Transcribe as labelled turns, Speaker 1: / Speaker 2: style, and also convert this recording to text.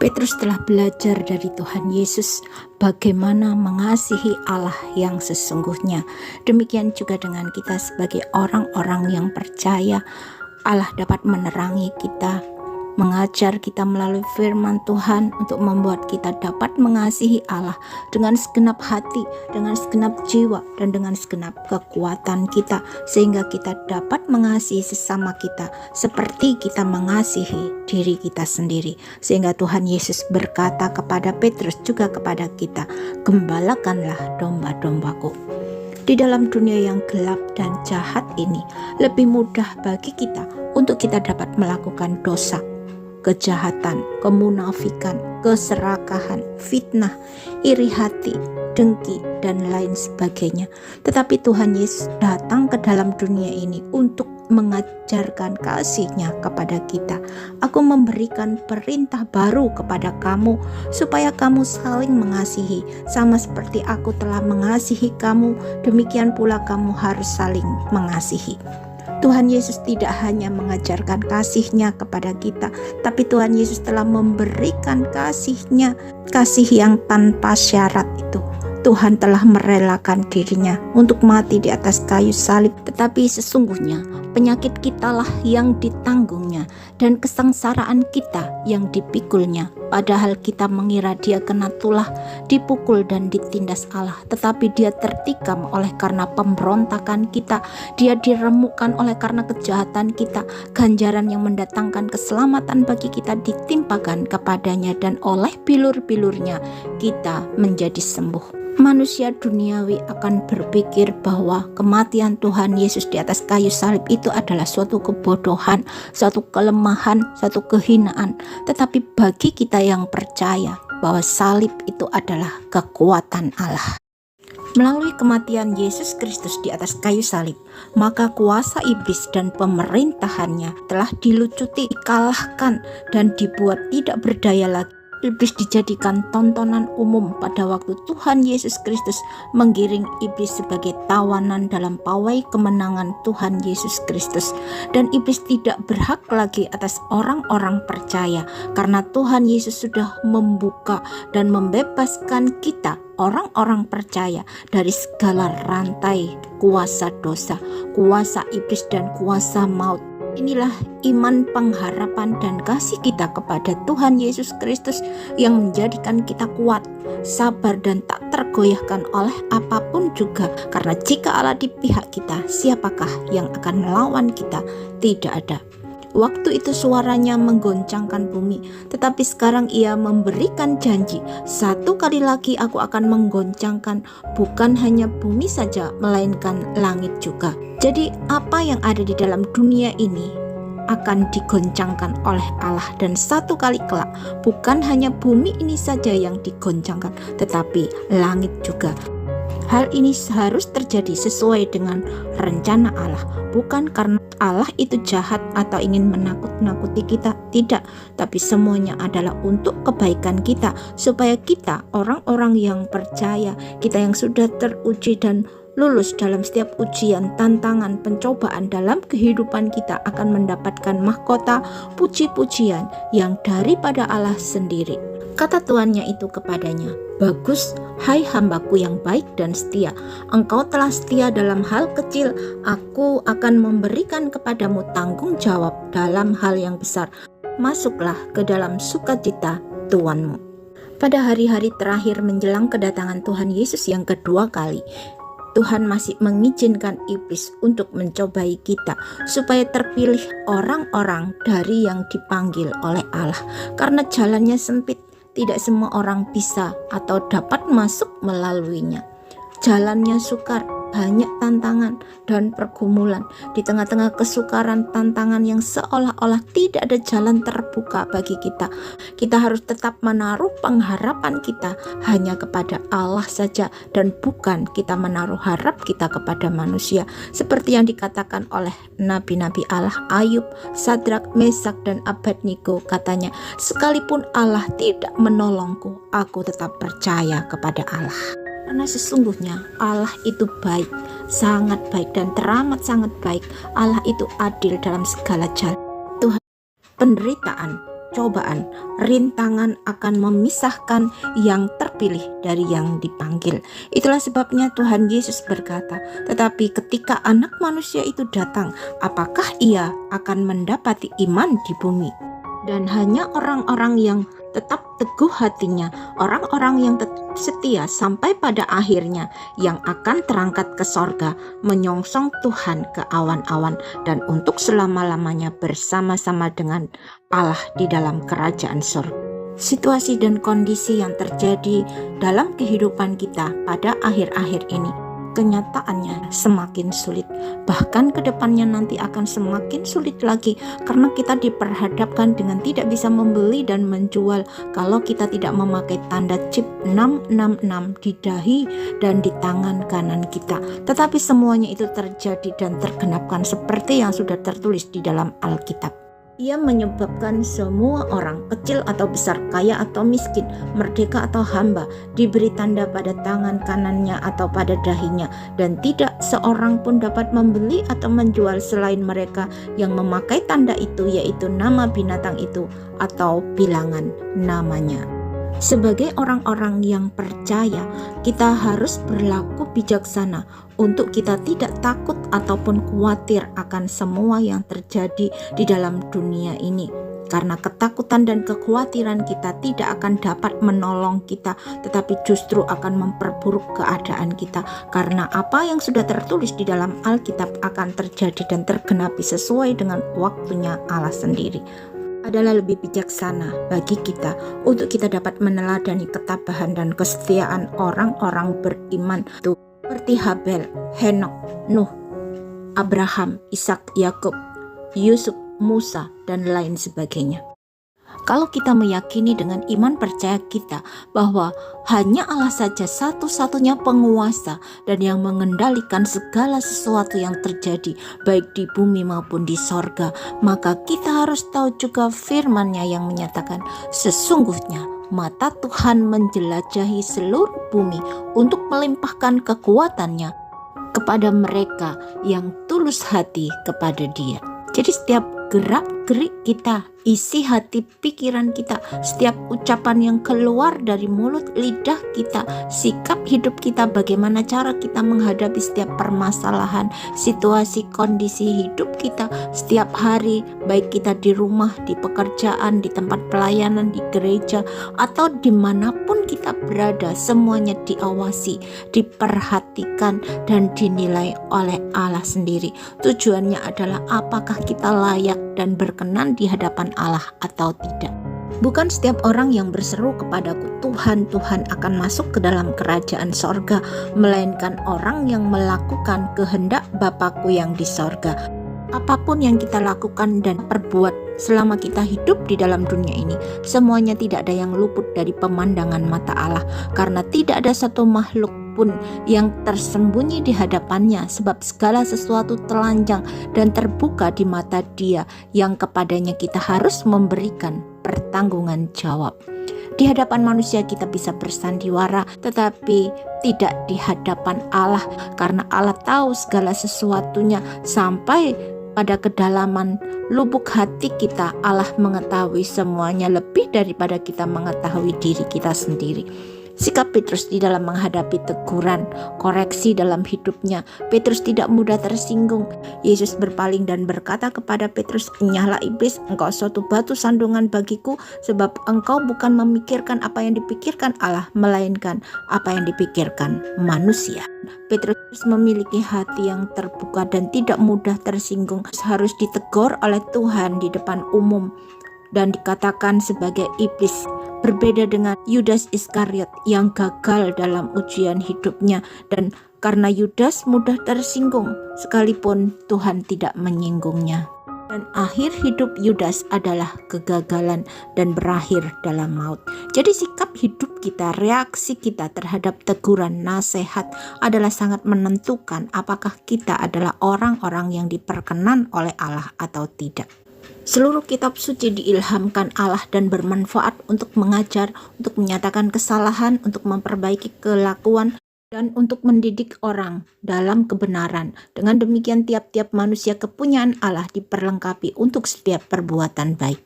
Speaker 1: Petrus telah belajar dari Tuhan Yesus bagaimana mengasihi Allah yang sesungguhnya. Demikian juga dengan kita sebagai orang-orang yang percaya. Allah dapat menerangi kita, mengajar kita melalui firman Tuhan untuk membuat kita dapat mengasihi Allah dengan segenap hati, dengan segenap jiwa, dan dengan segenap kekuatan kita, sehingga kita dapat mengasihi sesama kita seperti kita mengasihi diri kita sendiri. Sehingga Tuhan Yesus berkata kepada Petrus juga kepada kita, "Gembalakanlah domba-dombaku." Di dalam dunia yang gelap dan jahat ini, lebih mudah bagi kita untuk kita dapat melakukan dosa, kejahatan, kemunafikan, keserakahan, fitnah, iri hati, dengki, dan lain sebagainya. Tetapi Tuhan Yesus datang ke dalam dunia ini untuk mengajarkan kasih-Nya kepada kita. Aku memberikan perintah baru kepada kamu, supaya kamu saling mengasihi. Sama seperti aku telah mengasihi kamu, demikian pula kamu harus saling mengasihi. Tuhan Yesus tidak hanya mengajarkan kasih-Nya kepada kita, tapi Tuhan Yesus telah memberikan kasih-Nya, kasih yang tanpa syarat itu. Tuhan telah merelakan diri-Nya untuk mati di atas kayu salib, tetapi sesungguhnya penyakit kitalah yang ditanggungnya dan kesengsaraan kita yang dipikulnya. Padahal kita mengira Dia kena tulah, dipukul dan ditindas Allah, tetapi Dia tertikam oleh karena pemberontakan kita, Dia diremukkan oleh karena kejahatan kita. Ganjaran yang mendatangkan keselamatan bagi kita ditimpakan kepadanya, dan oleh bilur-bilurnya kita menjadi sembuh. Manusia duniawi akan berpikir bahwa kematian Tuhan Yesus di atas kayu salib itu adalah suatu kebodohan, suatu kelemahan, suatu kehinaan. Tetapi bagi kita yang percaya bahwa salib itu adalah kekuatan Allah. Melalui kematian Yesus Kristus di atas kayu salib, maka kuasa iblis dan pemerintahannya telah dilucuti, dikalahkan, dan dibuat tidak berdaya lagi. Iblis dijadikan tontonan umum pada waktu Tuhan Yesus Kristus menggiring iblis sebagai tawanan dalam pawai kemenangan Tuhan Yesus Kristus. Dan iblis tidak berhak lagi atas orang-orang percaya, karena Tuhan Yesus sudah membuka dan membebaskan kita, orang-orang percaya, dari segala rantai kuasa dosa, kuasa iblis, dan kuasa maut. Inilah iman, pengharapan, dan kasih kita kepada Tuhan Yesus Kristus yang menjadikan kita kuat, sabar, dan tak tergoyahkan oleh apapun juga. Karena jika Allah di pihak kita, siapakah yang akan melawan kita? Tidak ada. Waktu itu suaranya menggoncangkan bumi, tetapi sekarang Ia memberikan janji, satu kali lagi aku akan menggoncangkan bukan hanya bumi saja, melainkan langit juga. Jadi apa yang ada di dalam dunia ini akan digoncangkan oleh Allah, dan satu kali kelak bukan hanya bumi ini saja yang digoncangkan, tetapi langit juga. Hal ini harus terjadi sesuai dengan rencana Allah, bukan karena Allah itu jahat atau ingin menakut-nakuti kita, tidak, tapi semuanya adalah untuk kebaikan kita, supaya kita, orang-orang yang percaya, kita yang sudah teruji dan lulus dalam setiap ujian, tantangan, pencobaan dalam kehidupan kita, akan mendapatkan mahkota puji-pujian yang daripada Allah sendiri. Kata tuannya itu kepadanya, "Bagus, hai hambaku yang baik dan setia. Engkau telah setia dalam hal kecil, aku akan memberikan kepadamu tanggung jawab dalam hal yang besar. Masuklah ke dalam sukacita tuanmu." Pada hari-hari terakhir menjelang kedatangan Tuhan Yesus yang kedua kali, Tuhan masih mengizinkan iblis untuk mencobai kita, supaya terpilih orang-orang dari yang dipanggil oleh Allah. Karena jalannya sempit, tidak semua orang bisa atau dapat masuk melaluinya. Jalannya sukar, banyak tantangan dan pergumulan. Di tengah-tengah kesukaran, tantangan yang seolah-olah tidak ada jalan terbuka bagi kita, kita harus tetap menaruh pengharapan kita hanya kepada Allah saja, dan bukan kita menaruh harap kita kepada manusia. Seperti yang dikatakan oleh nabi-nabi Allah Ayub, Sadrak, Mesak, dan Abednego, katanya, "Sekalipun Allah tidak menolongku, aku tetap percaya kepada Allah." Karena sesungguhnya Allah itu baik, sangat baik, dan teramat sangat baik. Allah itu adil dalam segala jalan. Tuhan penderitaan, cobaan, rintangan akan memisahkan yang terpilih dari yang dipanggil. Itulah sebabnya Tuhan Yesus berkata, tetapi ketika Anak Manusia itu datang, apakah ia akan mendapati iman di bumi? Dan hanya orang-orang yang tetap teguh hatinya, orang-orang yang tetap setia sampai pada akhirnya, yang akan terangkat ke sorga, menyongsong Tuhan ke awan-awan, dan untuk selama-lamanya bersama-sama dengan Allah di dalam kerajaan sorga. Situasi dan kondisi yang terjadi dalam kehidupan kita pada akhir-akhir ini, kenyataannya semakin sulit, bahkan kedepannya nanti akan semakin sulit lagi, karena kita diperhadapkan dengan tidak bisa membeli dan menjual kalau kita tidak memakai tanda chip 666 di dahi dan di tangan kanan kita. Tetapi semuanya itu terjadi dan tergenapkan seperti yang sudah tertulis di dalam Alkitab. Ia menyebabkan semua orang, kecil atau besar, kaya atau miskin, merdeka atau hamba, diberi tanda pada tangan kanannya atau pada dahinya, dan tidak seorang pun dapat membeli atau menjual selain mereka yang memakai tanda itu, yaitu nama binatang itu atau bilangan namanya. Sebagai orang-orang yang percaya, kita harus berlaku bijaksana untuk kita tidak takut ataupun khawatir akan semua yang terjadi di dalam dunia ini. Karena ketakutan dan kekhawatiran kita tidak akan dapat menolong kita, tetapi justru akan memperburuk keadaan kita. Karena apa yang sudah tertulis di dalam Alkitab akan terjadi dan tergenapi sesuai dengan waktunya Allah sendiri. Adalah lebih bijaksana bagi kita untuk kita dapat meneladani ketabahan dan kesetiaan orang-orang beriman itu, seperti Habel, Henok, Nuh, Abraham, Ishak, Yakub, Yusuf, Musa, dan lain sebagainya. Kalau kita meyakini dengan iman percaya kita bahwa hanya Allah saja satu-satunya penguasa dan yang mengendalikan segala sesuatu yang terjadi baik di bumi maupun di sorga, maka kita harus tahu juga firman-Nya yang menyatakan, sesungguhnya mata Tuhan menjelajahi seluruh bumi untuk melimpahkan kekuatan-Nya kepada mereka yang tulus hati kepada Dia. Jadi setiap gerak-gerik kita, isi hati pikiran kita, setiap ucapan yang keluar dari mulut lidah kita, sikap hidup kita, bagaimana cara kita menghadapi setiap permasalahan, situasi, kondisi hidup kita setiap hari, baik kita di rumah, di pekerjaan, di tempat pelayanan, di gereja, atau dimanapun kita berada, semuanya diawasi, diperhatikan, dan dinilai oleh Allah sendiri. Tujuannya adalah apakah kita layak dan berkenan di hadapan Allah atau tidak. Bukan setiap orang yang berseru kepadaku, Tuhan, Tuhan, akan masuk ke dalam kerajaan sorga, melainkan orang yang melakukan kehendak Bapa-Ku yang di sorga. Apapun yang kita lakukan dan perbuat selama kita hidup di dalam dunia ini, semuanya tidak ada yang luput dari pemandangan mata Allah, karena tidak ada satu makhluk pun yang tersembunyi di hadapannya, sebab segala sesuatu telanjang dan terbuka di mata Dia yang kepadanya kita harus memberikan pertanggungan jawab. Di hadapan manusia kita bisa bersandiwara, tetapi tidak di hadapan Allah, karena Allah tahu segala sesuatunya sampai pada kedalaman lubuk hati kita. Allah mengetahui semuanya lebih daripada kita mengetahui diri kita sendiri. Sikap Petrus di dalam menghadapi teguran, koreksi dalam hidupnya, Petrus tidak mudah tersinggung. Yesus berpaling dan berkata kepada Petrus, "Enyahlah iblis, engkau suatu batu sandungan bagiku, sebab engkau bukan memikirkan apa yang dipikirkan Allah, melainkan apa yang dipikirkan manusia." Petrus memiliki hati yang terbuka dan tidak mudah tersinggung. Harus ditegur oleh Tuhan di depan umum dan dikatakan sebagai iblis. Berbeda dengan Yudas Iskariot yang gagal dalam ujian hidupnya, dan karena Yudas mudah tersinggung sekalipun Tuhan tidak menyinggungnya. Dan akhir hidup Yudas adalah kegagalan dan berakhir dalam maut. Jadi sikap hidup kita, reaksi kita terhadap teguran, nasihat adalah sangat menentukan apakah kita adalah orang-orang yang diperkenan oleh Allah atau tidak. Seluruh kitab suci diilhamkan Allah dan bermanfaat untuk mengajar, untuk menyatakan kesalahan, untuk memperbaiki kelakuan, dan untuk mendidik orang dalam kebenaran. Dengan demikian tiap-tiap manusia kepunyaan Allah diperlengkapi untuk setiap perbuatan baik.